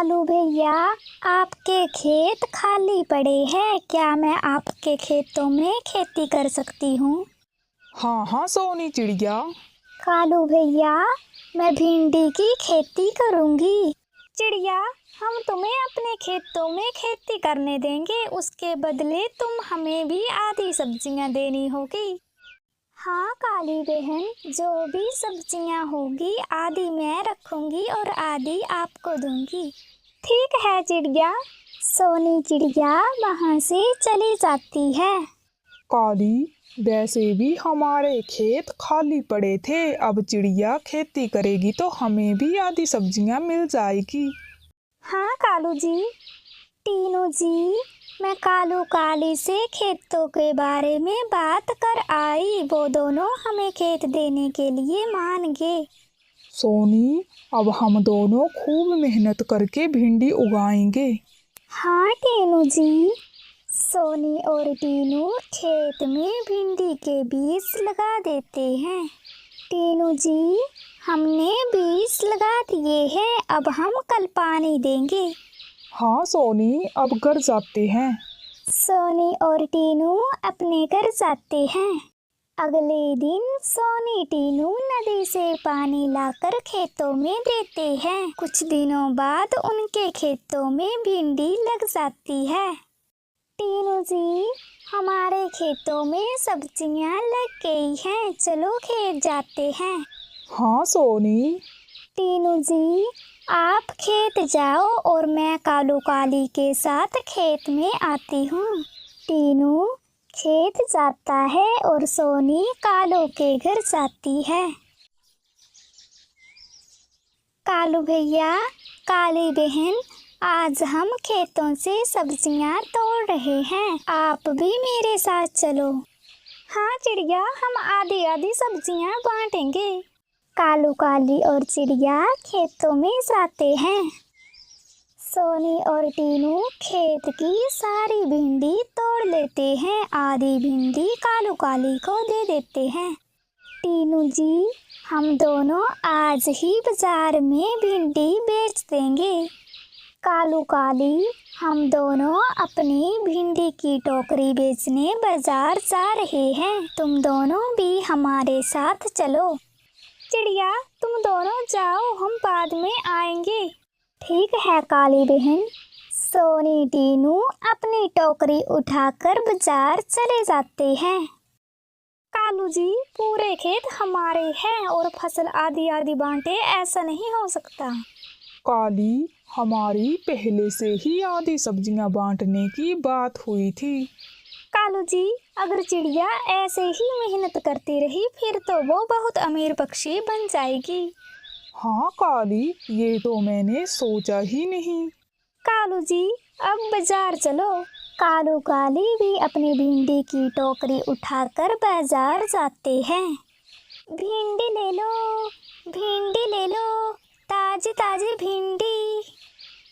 कालू भैया, आपके खेत खाली पड़े हैं, क्या मैं आपके खेतों में खेती कर सकती हूँ? हाँ हाँ सोनी चिड़िया। कालू भैया, मैं भिंडी की खेती करूँगी। चिड़िया, हम तुम्हें अपने खेतों में खेती करने देंगे, उसके बदले तुम हमें भी आधी सब्जियाँ देनी होगी। हाँ काली बहन, जो भी सब्जियाँ होगी आधी मैं रखूँगी और आधी आपको दूँगी। ठीक है चिड़िया। सोनी चिड़िया वहाँ से चली जाती है। काली, वैसे भी हमारे खेत खाली पड़े थे, अब चिड़िया खेती करेगी तो हमें भी आधी सब्जियां मिल जाएगी। हाँ कालू जी। टीनू जी, मैं कालू काली से खेतों के बारे में बात कर आई, वो दोनों हमें खेत देने के लिए मान गए। सोनी, अब हम दोनों खूब मेहनत करके भिंडी उगाएंगे। हाँ टीनू जी। सोनी और टीनू खेत में भिंडी के बीज लगा देते हैं। टीनू जी, हमने बीज लगा दिए हैं, अब हम कल पानी देंगे। हाँ सोनी, अब घर जाते हैं। सोनी और टीनू अपने घर जाते हैं। अगले दिन सोनी टीनू नदी से पानी लाकर खेतों में देते हैं। कुछ दिनों बाद उनके खेतों में भिंडी लग जाती है। टीनू जी, हमारे खेतों में सब्जियां लग गई हैं, चलो खेत जाते हैं। हाँ सोनी। टीनू जी, आप खेत जाओ और मैं कालू काली के साथ खेत में आती हूँ। टीनू खेत जाता है और सोनी कालू के घर जाती है। कालू भैया, काली बहन, आज हम खेतों से सब्जियां तोड़ रहे हैं, आप भी मेरे साथ चलो। हाँ चिड़िया, हम आधी आधी सब्जियां बांटेंगे। कालू काली और चिड़िया खेतों में जाते हैं। सोनी और टीनू खेत की सारी भिंडी तोड़ लेते हैं, आधी भिंडी कालू काली को दे देते हैं। टीनू जी, हम दोनों आज ही बाजार में भिंडी बेच देंगे। कालू काली, हम दोनों अपनी भिंडी की टोकरी बेचने बाजार जा रहे हैं, तुम दोनों भी हमारे साथ चलो। चिड़िया, तुम दोनों जाओ, हम बाद में आएंगे। ठीक है काली बहन। सोनी टीनू अपनी टोकरी उठाकर बाजार चले जाते हैं। कालू जी, पूरे खेत हमारे हैं और फसल आधी आधी बांटे, ऐसा नहीं हो सकता। काली, हमारी पहले से ही आधी सब्जियां बांटने की बात हुई थी। कालू जी, अगर चिड़िया ऐसे ही मेहनत करती रही फिर तो वो बहुत अमीर पक्षी बन जाएगी। हाँ काली, ये तो मैंने सोचा ही नहीं। कालू जी, अब बाजार चलो। कालू काली भी अपनी भिंडी की टोकरी उठाकर बाजार जाते हैं। भिंडी ले लो, भिंडी ले लो, ताजी ताजी भिंडी।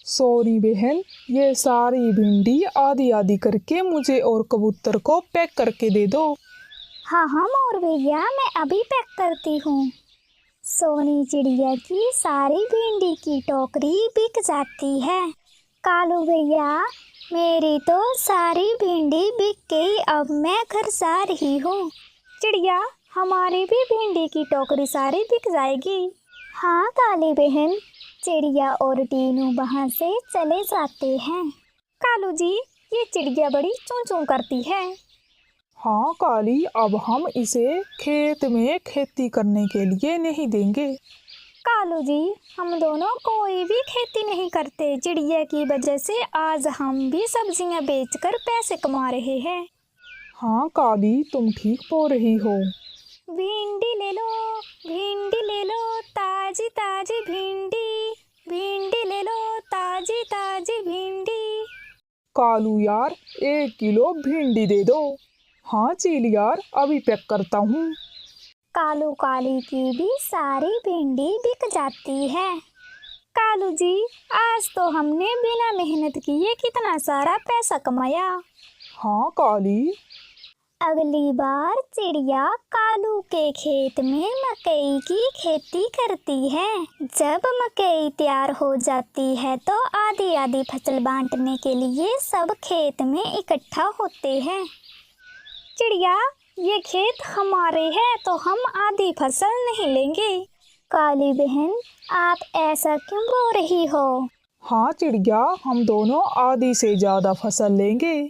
सॉरी बहन, ये सारी भिंडी आधी आधी करके मुझे और कबूतर को पैक करके दे दो। हाँ हाँ मोर भैया, मैं अभी पैक करती हूँ। सोनी चिड़िया की सारी भिंडी की टोकरी बिक जाती है। कालू भैया, मेरी तो सारी भिंडी बिक गई, अब मैं घर जा रही हूँ। चिड़िया, हमारी भी भिंडी की टोकरी सारी बिक जाएगी। हाँ काली बहन। चिड़िया और टीनू वहाँ से चले जाते हैं। कालू जी, ये चिड़िया बड़ी चूं चूं करती है। हाँ काली, अब हम इसे खेत में खेती करने के लिए नहीं देंगे। कालू जी, हम दोनों कोई भी खेती नहीं करते, चिड़िया की वजह से आज हम भी सब्जियां बेचकर पैसे कमा रहे हैं। हाँ काली, तुम ठीक बोल रही हो। भिंडी ले लो, भिंडी ले लो, ताजी ताजी भिंडी, भिंडी ले लो, ताजी ताजी भिंडी। कालू यार, 1 किलो भिंडी दे दो। हाँ चील यार, अभी पैक करता हूँ। कालू काली की भी सारी भिंडी बिक जाती है। कालू जी, आज तो हमने बिना मेहनत किए कितना सारा पैसा कमाया। हाँ काली। अगली बार चिड़िया कालू के खेत में मकई की खेती करती है। जब मकई तैयार हो जाती है तो आधी आधी फसल बांटने के लिए सब खेत में इकट्ठा होते हैं। चिड़िया, ये खेत हमारे हैं तो हम आधी फसल नहीं लेंगे। काली बहन, आप ऐसा क्यों बोल रही हो? हाँ चिड़िया, हम दोनों आधी से ज्यादा फसल लेंगे।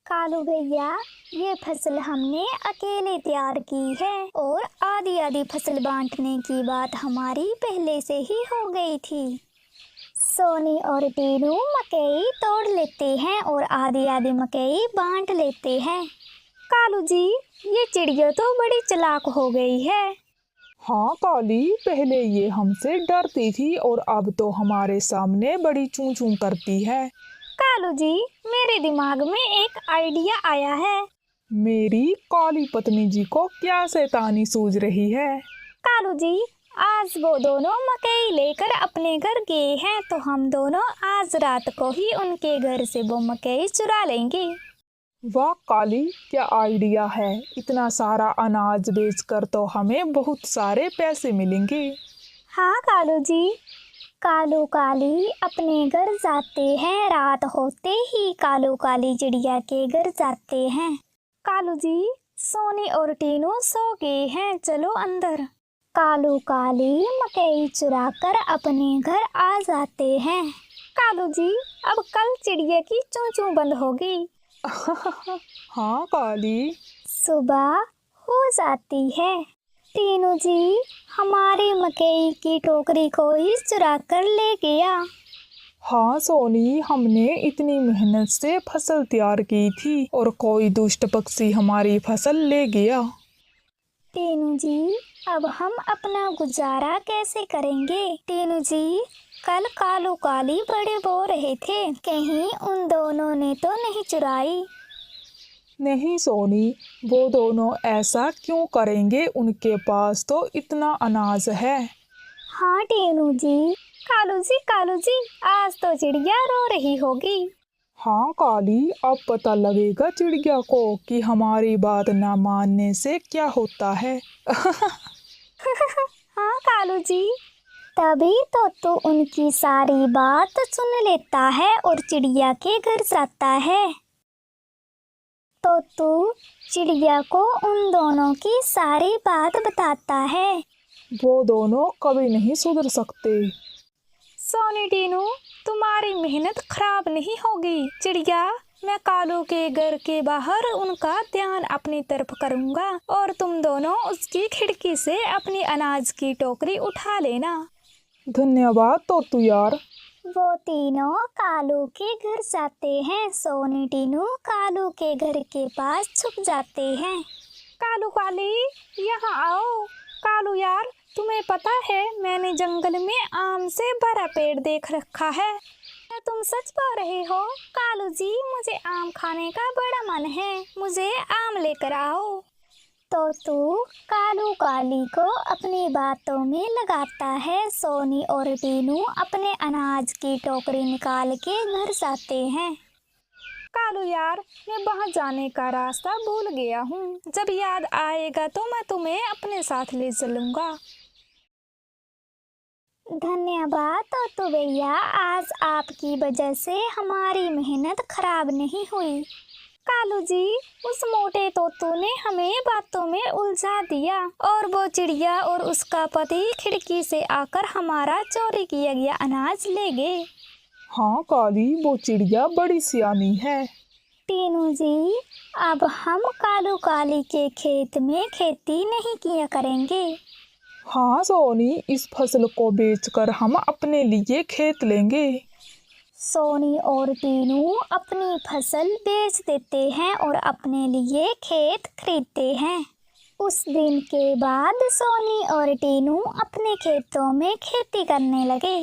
कालू भैया, ये फसल हमने अकेले तैयार की है और आधी आधी फसल बांटने की बात हमारी पहले से ही हो गई थी। सोनी और टीनू मकई तोड़ लेते हैं और आधी आधी मकई बांट लेते हैं। कालू जी, ये चिड़िया तो बड़ी चालाक हो गई है। हाँ काली, पहले ये हमसे डरती थी और अब तो हमारे सामने बड़ी चूं चूं करती है। कालू जी, मेरे दिमाग में एक आइडिया आया है। मेरी काली पत्नी जी को क्या शैतानी सूझ रही है? कालू जी, आज वो दोनों मकई लेकर अपने घर गए हैं तो हम दोनों आज रात को ही उनके घर से वो मकई चुरा लेंगे। वाह काली, क्या आइडिया है। इतना सारा अनाज बेचकर तो हमें बहुत सारे पैसे मिलेंगे। हाँ कालू जी। कालू काली अपने घर जाते हैं। रात होते ही कालू काली चिड़िया के घर जाते हैं। कालू जी, सोनी और टीनू सो गए हैं, चलो अंदर। कालू काली मकई चुराकर अपने घर आ जाते हैं। कालू जी, अब कल चिड़िया की चूं चूं बंद होगी। हाँ काली। सुबह हो जाती है। टीनू जी, हमारी मकई की टोकरी कोई चुरा कर ले गया। हाँ सोनी, हमने इतनी मेहनत से फसल तैयार की थी और कोई दुष्ट पक्षी हमारी फसल ले गया। टीनू जी, अब हम अपना गुजारा कैसे करेंगे? टीनू जी, कल कालू काली बड़े बोल रहे थे, कहीं उन दोनों ने तो नहीं चुराई? नहीं सोनी, वो दोनों ऐसा क्यों करेंगे, उनके पास तो इतना अनाज है। हाँ टीनू जी। कालू जी, आज तो चिड़िया रो रही होगी। हाँ काली, अब पता लगेगा चिड़िया को कि हमारी बात ना मानने से क्या होता है। हाँ कालू जी। तभी तो उनकी सारी बात सुन लेता है और चिड़िया के घर जाता है। तो चिड़िया को उन दोनों की सारी बात बताता है। वो दोनों कभी नहीं सुधर सकते। सोनी टीनू, तुम्हारी मेहनत खराब नहीं होगी। चिड़िया, मैं कालू के घर के बाहर उनका ध्यान अपनी तरफ करूँगा और तुम दोनों उसकी खिड़की से अपनी अनाज की टोकरी उठा लेना। धन्यवाद तोतू यार। वो तीनों कालू के घर जाते हैं। सोनी टीनू कालू के घर के पास छुप जाते हैं। कालू काली, यहाँ आओ। कालू यार, तुम्हें पता है मैंने जंगल में आम से भरा पेड़ देख रखा है। क्या तुम सच बोल रहे हो? कालू जी, मुझे आम खाने का बड़ा मन है, मुझे आम लेकर आओ। तो कालू काली को अपनी बातों में लगाता है। सोनी और टीनू अपने अनाज की टोकरी निकाल के घर जाते हैं। कालू यार, मैं वहाँ जाने का रास्ता भूल गया हूँ, जब याद आएगा तो मैं तुम्हें अपने साथ ले चलूँगा। धन्यवाद तो भैया, आज आपकी वजह से हमारी मेहनत खराब नहीं हुई। कालू जी, उस मोटे तोतू ने हमें बातों में उलझा दिया और वो चिड़िया और उसका पति खिड़की से आकर हमारा चोरी किया गया अनाज ले गए। हाँ काली, वो चिड़िया बड़ी सियानी है। टीनू जी, अब हम कालू काली के खेत में खेती नहीं किया करेंगे। हाँ सोनी, इस फसल को बेचकर हम अपने लिए खेत लेंगे। सोनी और टीनू अपनी फसल बेच देते हैं और अपने लिए खेत खरीदते हैं। उस दिन के बाद सोनी और टीनू अपने खेतों में खेती करने लगे।